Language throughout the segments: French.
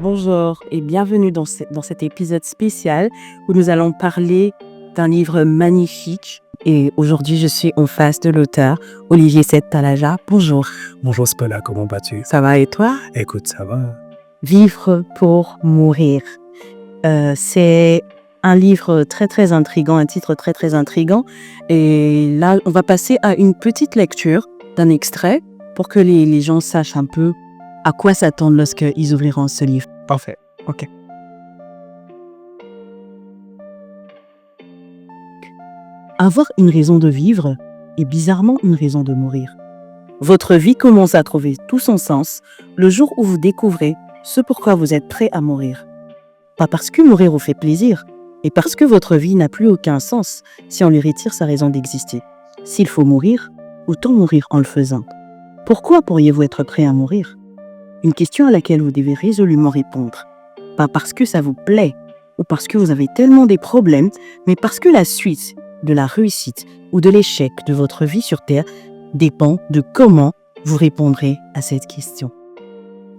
Bonjour et bienvenue dans cet épisode spécial où nous allons parler d'un livre magnifique. Et aujourd'hui, je suis en face de l'auteur, Olivier Sept-Talaja. Bonjour. Bonjour Spola, comment vas-tu? Ça va et toi? Écoute, ça va. Vivre pour mourir. C'est un livre très très intriguant, un titre très très intriguant. Et là, on va passer à une petite lecture d'un extrait pour que les gens sachent un peu à quoi s'attendre lorsqu'ils ouvriront ce livre. Parfait. Ok. Avoir une raison de vivre est bizarrement une raison de mourir. Votre vie commence à trouver tout son sens le jour où vous découvrez ce pourquoi vous êtes prêt à mourir. Pas parce que mourir vous fait plaisir, mais parce que votre vie n'a plus aucun sens si on lui retire sa raison d'exister. S'il faut mourir, autant mourir en le faisant. Pourquoi pourriez-vous être prêt à mourir? Une question à laquelle vous devez résolument répondre. Pas parce que ça vous plaît ou parce que vous avez tellement des problèmes, mais parce que la suite de la réussite ou de l'échec de votre vie sur Terre dépend de comment vous répondrez à cette question.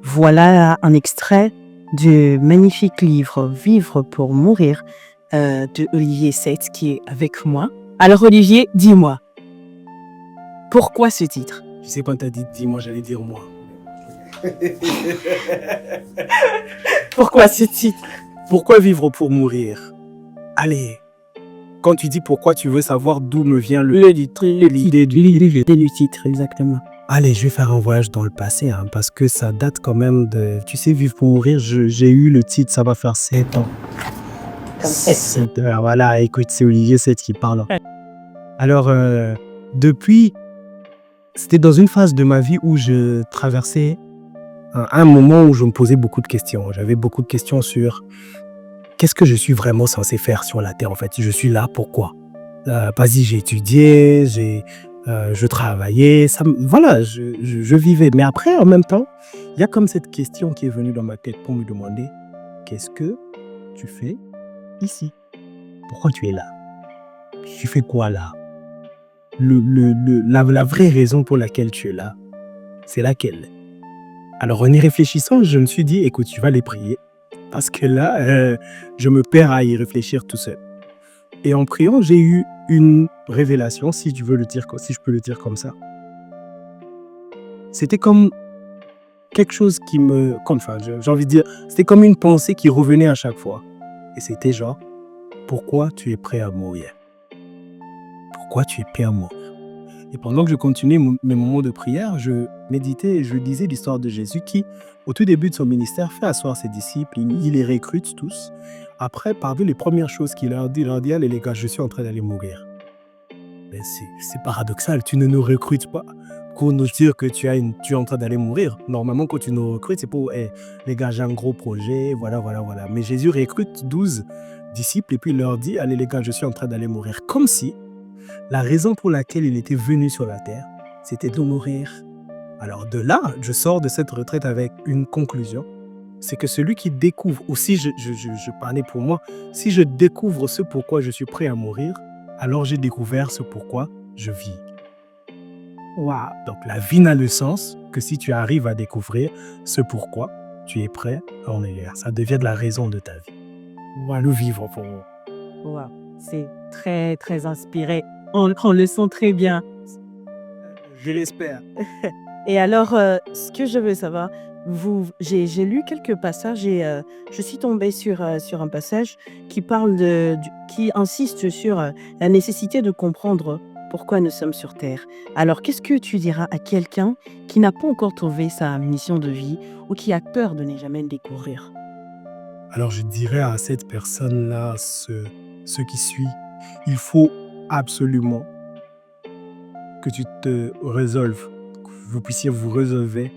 Voilà un extrait du magnifique livre « Vivre pour mourir » de Olivier Sept qui est avec moi. Alors Olivier, dis-moi, pourquoi ce titre? Je sais pas, t'as dit dis-moi, j'allais dire moi. Pourquoi ce titre? Pourquoi vivre pour mourir? Allez, quand tu dis pourquoi, tu veux savoir d'où me vient l'idée du titre, exactement. Allez, je vais faire un voyage dans le passé, parce que ça date quand même de... Tu sais, vivre pour mourir, j'ai eu le titre, ça va faire 7 ans. Comme 7 ans. Voilà, écoute, c'est Olivier Sept qui parle. Alors, depuis, c'était dans une phase de ma vie où je traversais un moment où je me posais beaucoup de questions. J'avais beaucoup de questions sur qu'est-ce que je suis vraiment censé faire sur la Terre, en fait. Je suis là, pourquoi? Vas-y, j'ai étudié, je travaillais, voilà, je vivais. Mais après, en même temps, il y a comme cette question qui est venue dans ma tête pour me demander qu'est-ce que tu fais ici? Pourquoi tu es là? Tu fais quoi là? La vraie raison pour laquelle tu es là, c'est laquelle? Alors, en y réfléchissant, je me suis dit, écoute, tu vas les prier. Parce que là, je me perds à y réfléchir tout seul. Et en priant, j'ai eu une révélation, si je peux le dire comme ça. C'était comme quelque chose qui j'ai envie de dire, c'était comme une pensée qui revenait à chaque fois. Et c'était genre, pourquoi tu es prêt à mourir? Pourquoi tu es prêt à mourir? Et pendant que je continuais mes moments de prière, je méditais et je lisais l'histoire de Jésus qui, au tout début de son ministère, fait asseoir ses disciples, il les recrute tous. Après, parmi les premières choses qu'il leur dit, allez les gars, je suis en train d'aller mourir. Mais c'est paradoxal, tu ne nous recrutes pas pour nous dire que tu es en train d'aller mourir. Normalement, quand tu nous recrutes, c'est pour, les gars, j'ai un gros projet, voilà. Mais Jésus recrute 12 disciples et puis il leur dit, allez les gars, je suis en train d'aller mourir. Comme si la raison pour laquelle il était venu sur la terre, c'était de mourir. Alors de là, je sors de cette retraite avec une conclusion. C'est que celui qui découvre, ou si je parlais pour moi, si je découvre ce pourquoi je suis prêt à mourir, alors j'ai découvert ce pourquoi je vis. Wow. Donc la vie n'a le sens que si tu arrives à découvrir ce pourquoi tu es prêt à mourir. Ça devient de la raison de ta vie. Voilà, le vivre pour moi. Wow. C'est très très inspiré. On le sent très bien. Je l'espère. Et alors, ce que je veux savoir, j'ai lu quelques passages et je suis tombée sur un passage qui parle qui insiste sur la nécessité de comprendre pourquoi nous sommes sur Terre. Alors, qu'est-ce que tu diras à quelqu'un qui n'a pas encore trouvé sa mission de vie ou qui a peur de ne jamais le découvrir? Alors, je dirais à cette personne-là, ce qui suit, il faut absolument que tu te résolves, que vous puissiez vous résolver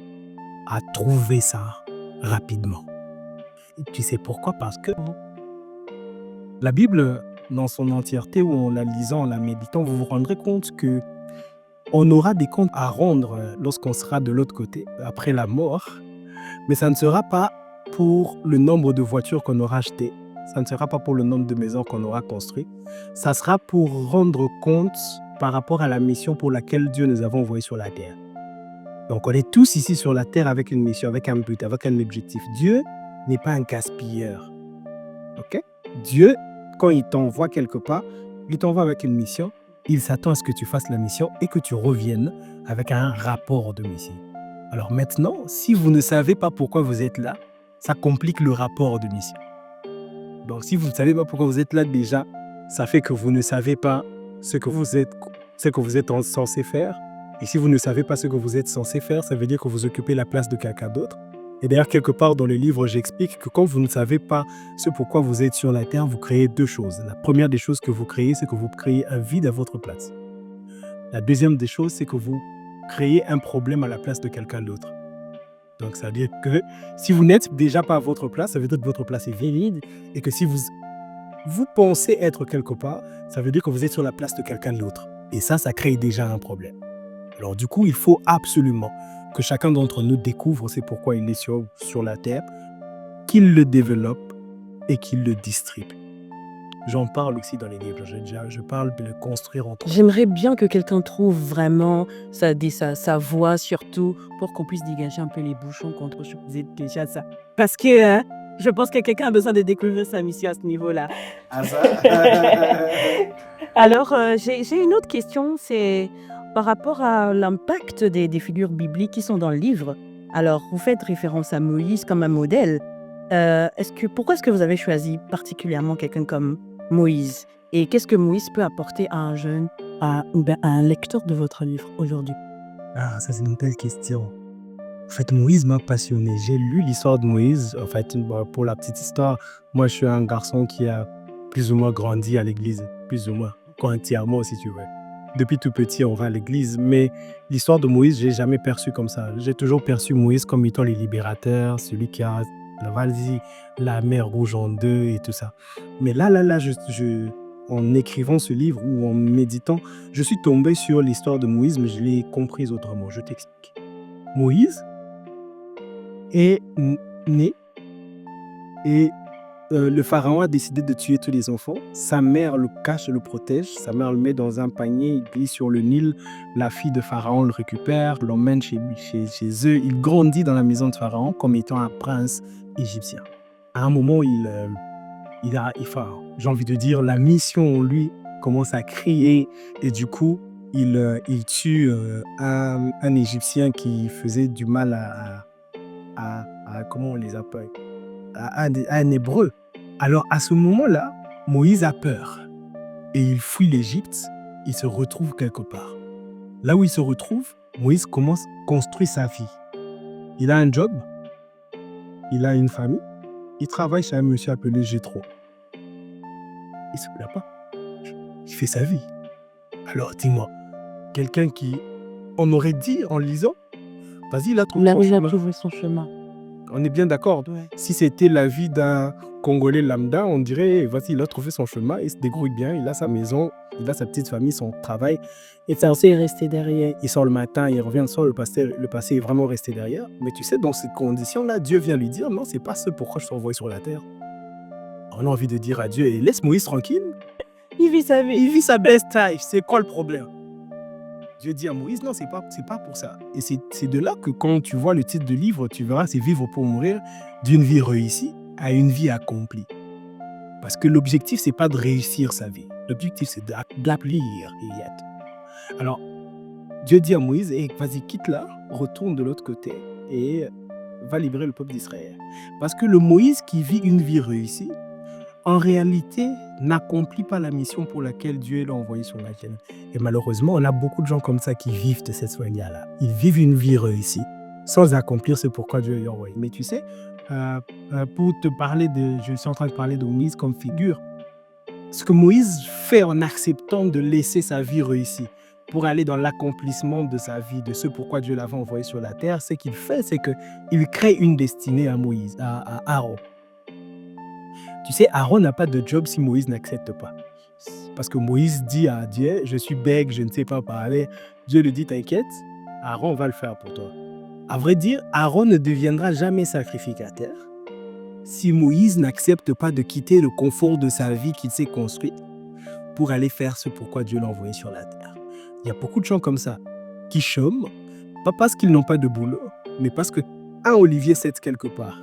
à trouver ça rapidement. Et tu sais pourquoi? Parce que la Bible, dans son entièreté, où en la lisant, en la méditant, vous vous rendrez compte que on aura des comptes à rendre lorsqu'on sera de l'autre côté, après la mort, mais ça ne sera pas pour le nombre de voitures qu'on aura achetées, ça ne sera pas pour le nombre de maisons qu'on aura construites, ça sera pour rendre compte par rapport à la mission pour laquelle Dieu nous a envoyés sur la terre. Donc on est tous ici sur la terre avec une mission, avec un but, avec un objectif. Dieu n'est pas un gaspilleur. Ok? Dieu, quand il t'envoie quelque part, il t'envoie avec une mission. Il s'attend à ce que tu fasses la mission et que tu reviennes avec un rapport de mission. Alors maintenant, si vous ne savez pas pourquoi vous êtes là, ça complique le rapport de mission. Donc si vous ne savez pas pourquoi vous êtes là déjà, ça fait que vous ne savez pas ce que vous êtes censé faire. Et si vous ne savez pas ce que vous êtes censé faire, ça veut dire que vous occupez la place de quelqu'un d'autre. Et d'ailleurs, quelque part dans le livre, j'explique que quand vous ne savez pas ce pourquoi vous êtes sur la Terre, vous créez deux choses. La première des choses que vous créez, c'est que vous créez un vide à votre place. La deuxième des choses, c'est que vous créez un problème à la place de quelqu'un d'autre. Donc, ça veut dire que si vous n'êtes déjà pas à votre place, ça veut dire que votre place est vide. Et que si vous pensez être quelque part, ça veut dire que vous êtes sur la place de quelqu'un d'autre. Et ça crée déjà un problème. Alors du coup, il faut absolument que chacun d'entre nous découvre c'est pourquoi il est sur la Terre, qu'il le développe et qu'il le distribue. J'en parle aussi dans les livres. Je parle de le construire entre nous. J'aimerais bien que quelqu'un trouve vraiment sa voix, surtout pour qu'on puisse dégager un peu les bouchons contre vous êtes déjà ça. Parce que je pense que quelqu'un a besoin de découvrir sa mission à ce niveau-là. Ah ça Alors, j'ai une autre question, c'est par rapport à l'impact des figures bibliques qui sont dans le livre. Alors, vous faites référence à Moïse comme un modèle. Pourquoi est-ce que vous avez choisi particulièrement quelqu'un comme Moïse? Et qu'est-ce que Moïse peut apporter à un jeune, à un lecteur de votre livre aujourd'hui? Ah, ça c'est une belle question. En fait, Moïse m'a passionné. J'ai lu l'histoire de Moïse. En fait, pour la petite histoire, moi je suis un garçon qui a plus ou moins grandi à l'église. Plus ou moins, entièrement si tu veux. Depuis tout petit, on va à l'église. Mais l'histoire de Moïse, je n'ai jamais perçu comme ça. J'ai toujours perçu Moïse comme étant le libérateur, celui qui a la mer rouge en deux et tout ça. Mais là, en écrivant ce livre ou en méditant, je suis tombé sur l'histoire de Moïse, mais je l'ai comprise autrement. Je t'explique. Moïse est né et le pharaon a décidé de tuer tous les enfants. Sa mère le cache et le protège. Sa mère le met dans un panier, il glisse sur le Nil. La fille de pharaon le récupère, l'emmène chez eux. Il grandit dans la maison de pharaon comme étant un prince égyptien. À un moment, j'ai envie de dire, la mission en lui commence à crier et du coup, il tue un Égyptien qui faisait du mal à comment on les appelle, à un Hébreu. Alors à ce moment-là, Moïse a peur et il fuit l'Égypte. Il se retrouve quelque part. Là où il se retrouve, Moïse construit sa vie. Il a un job, il a une famille, il travaille chez un monsieur appelé Jéthro. Il se plaint pas. Il fait sa vie. Alors dis-moi, quelqu'un qui, on aurait dit en lisant, vas-y, il a trouvé son chemin. On est bien d'accord. Ouais. Si c'était la vie d'un Congolais lambda, on dirait, vas-y, il a trouvé son chemin, il se débrouille bien, il a sa maison, il a sa petite famille, son travail. Et c'est censé rester derrière. Il sort le matin, il revient le soir, le passé est vraiment resté derrière. Mais tu sais, dans ces conditions-là, Dieu vient lui dire, non, c'est pas ce pourquoi je t'ai envoyé sur la terre. On a envie de dire à Dieu, laisse Moïse tranquille. Il vit sa vie. Il vit sa best life, c'est quoi le problème? Dieu dit à Moïse, non, c'est pas pour ça. Et c'est de là que quand tu vois le titre de livre, tu verras, c'est vivre pour mourir, d'une vie réussie à une vie accomplie. Parce que l'objectif, c'est pas de réussir sa vie. L'objectif, c'est d'accomplir. Alors, Dieu dit à Moïse, vas-y, quitte-la, retourne de l'autre côté et va libérer le peuple d'Israël. Parce que le Moïse qui vit une vie réussie, en réalité, n'accomplit pas la mission pour laquelle Dieu l'a envoyé sur la terre. Et malheureusement, on a beaucoup de gens comme ça qui vivent de cette manière-là. Ils vivent une vie réussie sans accomplir ce pourquoi Dieu l'a envoyé. Mais tu sais, pour te parler je suis en train de parler de Moïse comme figure. Ce que Moïse fait en acceptant de laisser sa vie réussie pour aller dans l'accomplissement de sa vie, de ce pourquoi Dieu l'avait envoyé sur la terre, ce qu'il fait, c'est qu'il crée une destinée à Moïse, à Aaron. Tu sais, Aaron n'a pas de job si Moïse n'accepte pas. Parce que Moïse dit à Dieu, je suis bègue, je ne sais pas parler. Dieu lui dit, t'inquiète, Aaron va le faire pour toi. À vrai dire, Aaron ne deviendra jamais sacrificateur si Moïse n'accepte pas de quitter le confort de sa vie qu'il s'est construite pour aller faire ce pourquoi Dieu l'a envoyé sur la terre. Il y a beaucoup de gens comme ça qui chôment, pas parce qu'ils n'ont pas de boulot, mais parce qu'un Olivier cède quelque part.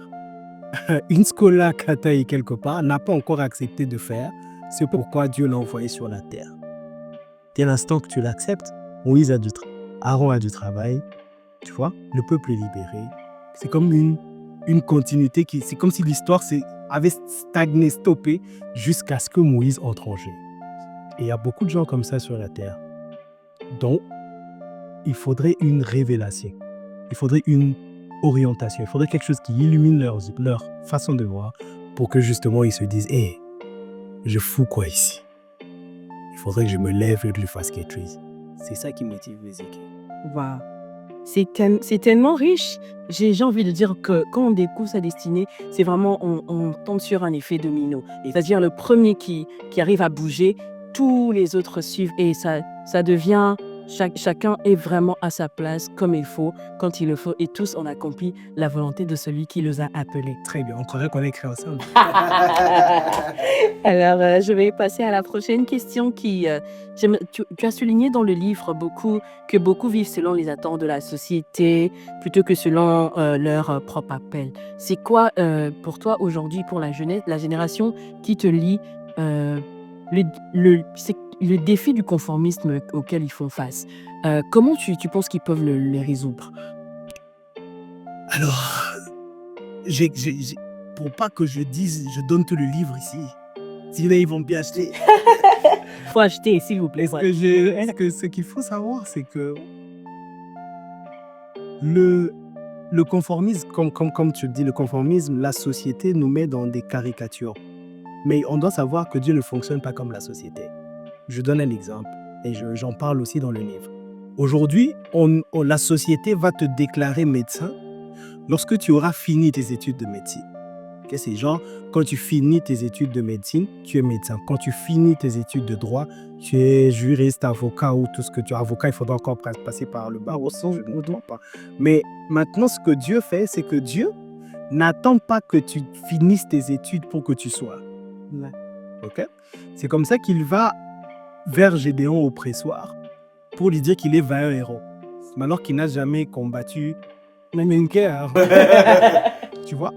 Une scola kataï quelque part n'a pas encore accepté de faire ce pourquoi Dieu l'a envoyé sur la terre. Dès l'instant que tu l'acceptes, Moïse a du travail, Aaron a du travail, tu vois, le peuple est libéré. C'est comme une continuité, c'est comme si l'histoire avait stagné, stoppé, jusqu'à ce que Moïse entre en jeu. Et il y a beaucoup de gens comme ça sur la terre. Donc, il faudrait une révélation. Il faudrait une orientation. Il faudrait quelque chose qui illumine leur façon de voir pour que justement ils se disent « Hé, je fous quoi ici? Il faudrait que je me lève et que je fasse quelque chose. » C'est ça qui motive Ézéchiel. Waouh. C'est tellement riche. J'ai envie de dire que quand on découvre sa destinée, c'est vraiment, on tombe sur un effet domino. C'est-à-dire le premier qui arrive à bouger, tous les autres suivent et ça devient, chacun est vraiment à sa place comme il faut, quand il le faut, et tous on accomplit la volonté de celui qui les a appelés. Très bien, on croirait qu'on est créé ensemble. Alors, je vais passer à la prochaine question tu as souligné dans le livre que beaucoup vivent selon les attentes de la société plutôt que selon leur propre appel. C'est quoi pour toi aujourd'hui, pour la jeunesse, la génération qui te lit, c'est le défi du conformisme auquel ils font face? Comment tu penses qu'ils peuvent les résoudre? Alors, pour pas que je dise, je donne tout le livre ici. Sinon, ils vont bien acheter. Faut acheter, s'il vous plaît. Ce qu'il faut savoir, c'est que le conformisme, comme tu le dis, le conformisme, la société nous met dans des caricatures. Mais on doit savoir que Dieu ne fonctionne pas comme la société. Je donne un exemple et j'en parle aussi dans le livre. Aujourd'hui, la société va te déclarer médecin lorsque tu auras fini tes études de médecine. Okay, c'est genre, quand tu finis tes études de médecine, tu es médecin. Quand tu finis tes études de droit, tu es juriste, avocat ou tout ce que tu es avocat. Il faudra encore passer par le barreau, je ne me trompe pas. Mais maintenant, ce que Dieu fait, c'est que Dieu n'attend pas que tu finisses tes études pour que tu sois. Okay? C'est comme ça qu'il va vers Gédéon au pressoir pour lui dire qu'il est vaillant héros. Mais alors qu'il n'a jamais combattu même une guerre. Tu vois?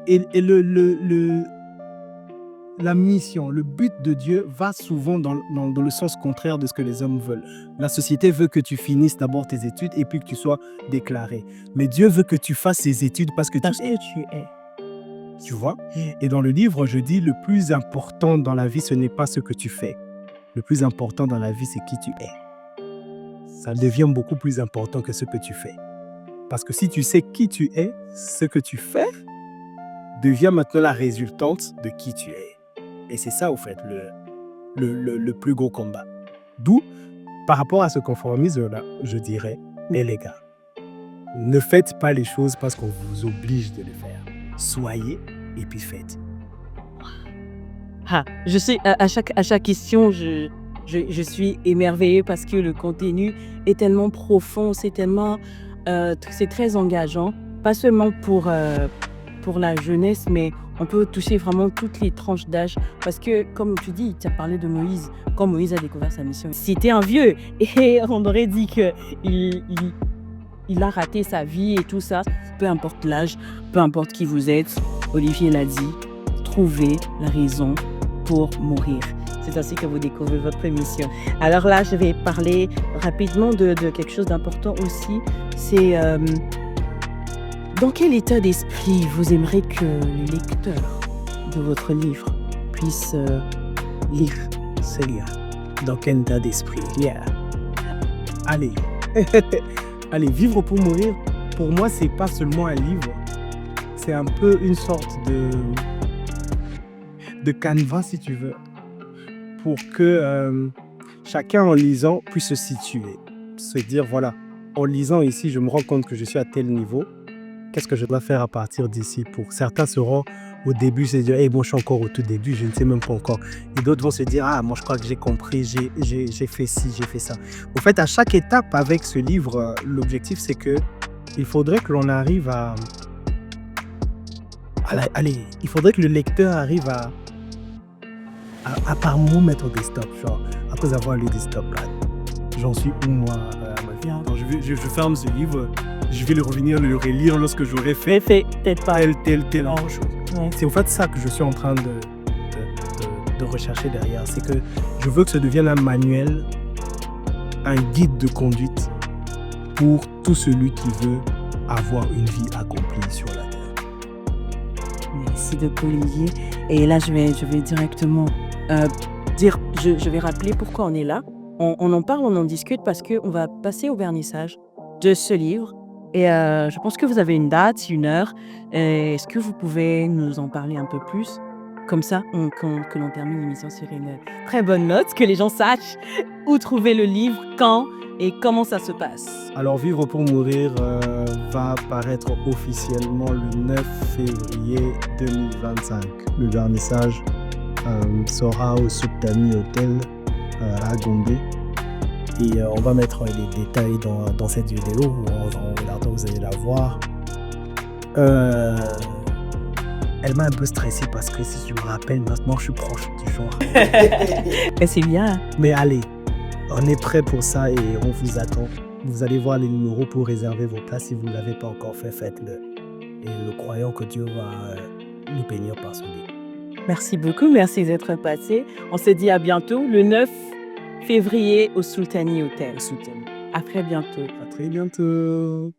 Et la mission, le but de Dieu va souvent dans le sens contraire de ce que les hommes veulent. La société veut que tu finisses d'abord tes études et puis que tu sois déclaré. Mais Dieu veut que tu fasses ces études parce que tu es. Tu vois? Et dans le livre, je dis le plus important dans la vie, ce n'est pas ce que tu fais. Le plus important dans la vie, c'est qui tu es. Ça devient beaucoup plus important que ce que tu fais. Parce que si tu sais qui tu es, ce que tu fais devient maintenant la résultante de qui tu es. Et c'est ça, au fait, le plus gros combat. D'où, par rapport à ce conformisme-là, je dirais, mais les gars, ne faites pas les choses parce qu'on vous oblige de les faire. Soyez et puis faites. Je sais, à chaque question, je suis émerveillée parce que le contenu est tellement profond, c'est très engageant, pas seulement pour la jeunesse, mais on peut toucher vraiment toutes les tranches d'âge. Parce que, comme tu dis, tu as parlé de Moïse, quand Moïse a découvert sa mission, c'était un vieux. Et on aurait dit qu'il a raté sa vie et tout ça. Peu importe l'âge, peu importe qui vous êtes, Olivier l'a dit, trouvez la raison pour mourir. C'est ainsi que vous découvrez votre mission. Alors là, je vais parler rapidement de quelque chose d'important aussi. C'est dans quel état d'esprit vous aimeriez que les lecteurs de votre livre puissent lire ce livre? Dans quel état d'esprit? Yeah. Allez. Allez, vivre pour mourir, pour moi, c'est pas seulement un livre. C'est un peu une sorte de canevas, si tu veux, pour que chacun, en lisant, puisse se situer. Se dire, voilà, en lisant ici, je me rends compte que je suis à tel niveau. Qu'est-ce que je dois faire à partir d'ici? Pour certains seront au début, se dire, hey, bon, je suis encore au tout début, je ne sais même pas encore. Et d'autres vont se dire, ah, moi, je crois que j'ai compris, j'ai fait ci, j'ai fait ça. En fait, à chaque étape avec ce livre, l'objectif, c'est que il faudrait que l'on arrive à... Allez, il faudrait que le lecteur arrive à par moment mettre des stops. Genre, après avoir lu des stops, là, j'en suis où, moi, à ma vie? Quand je ferme ce livre, je vais le revenir, le relire lorsque j'aurai fait Peut-être pas. telle chose. Ouais. C'est en fait ça que je suis en train de rechercher derrière. C'est que je veux que ça devienne un manuel, un guide de conduite pour tout celui qui veut avoir une vie accomplie sur la terre. Merci de Olivier. Et là, je vais directement dire, je vais rappeler pourquoi on est là. On en parle, on en discute parce qu'on va passer au vernissage de ce livre. Et je pense que vous avez une date, une heure. Est-ce que vous pouvez nous en parler un peu plus? Comme ça, que l'on termine l'émission sur une très bonne note, que les gens sachent où trouver le livre, quand et comment ça se passe. Alors, Vivre pour mourir va paraître officiellement le 9 février 2025. Le vernissage sera au Sultani Hotel à Gombe. Et on va mettre les détails dans cette vidéo. En regardant, vous allez la voir. Elle m'a un peu stressé parce que si je me rappelle, maintenant je suis proche du genre. Et c'est bien. Mais allez, on est prêt pour ça et on vous attend. Vous allez voir les numéros pour réserver vos places. Si vous ne l'avez pas encore fait, faites-le. Et nous croyons que Dieu va nous bénir par ce livre. Merci beaucoup, merci d'être passé. On se dit à bientôt le 9 février au Sultani Hotel. À très bientôt. À très bientôt.